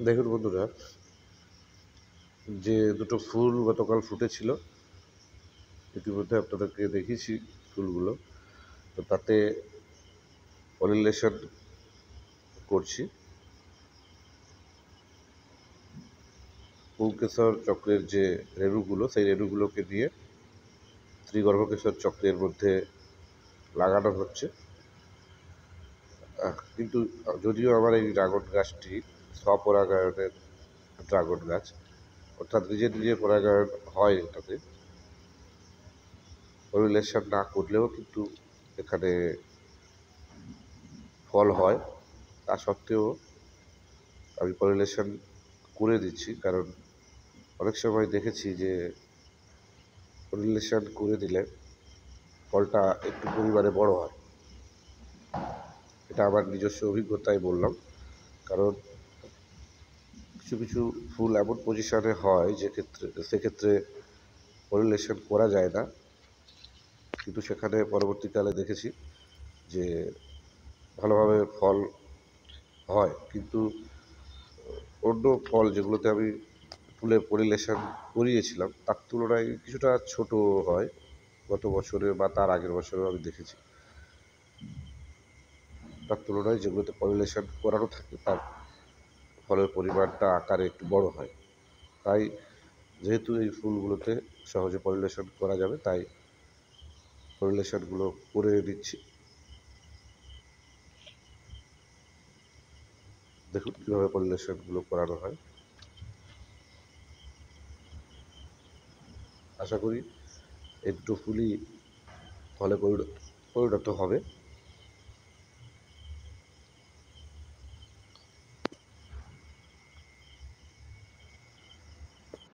দেখুন বন্ধুরা, যে দুটো ফুল গতকাল ফুটেছিল ইতিমধ্যে আপনাদেরকে দেখিয়েছি ফুলগুলো। তো তাতে পলিনেশন করছি। পুংকেশর চক্রের যে রেণুগুলো, সেই রেণুগুলোকে নিয়ে ত্রিগর্ভকেশর চক্রের মধ্যে লাগানো হচ্ছে। কিন্তু যদিও আমার এই ড্রাগন গাছটি স্বপরাগায়নের ড্রাগন গাছ, অর্থাৎ নিজে নিজে পরাগায়ন হয়, এটাতে পলিনেশন না করলেও কিন্তু এখানে ফল হয়। তা সত্ত্বেও আমি পলিনেশন করে দিচ্ছি, কারণ অনেক সময় দেখেছি যে পলিনেশন করে দিলে ফলটা একটু পরিমাণে বড় হয়। এটা আমার নিজস্ব অভিজ্ঞতায় বললাম, কারণ কিছু কিছু ফুল এমন পজিশনে হয় সেক্ষেত্রে পলিনেশন করা যায় না, কিন্তু সেখানে পরবর্তীকালে দেখেছি যে ভালোভাবে ফল হয়। কিন্তু অন্য ফল যেগুলোতে আমি ফুলের পলিনেশন করিয়েছিলাম তার তুলনায় কিছুটা ছোট হয়। গত বছরে বা তার আগের বছরেও আমি দেখেছি, তার তুলনায় যেগুলোতে পলিনেশন করানো থাকে তার ফলের পরিমাণটা আকারে একটু বড় হয়। তাই যেহেতু এই ফুলগুলোতে সহজে পলিনেশন করা যাবে, তাই পলিনেশনগুলো করে দিচ্ছি। দেখুন কীভাবে পলিনেশনগুলো করানো হয়। আশা করি এই দুটো ফুলই ফলে পরিণত হবে।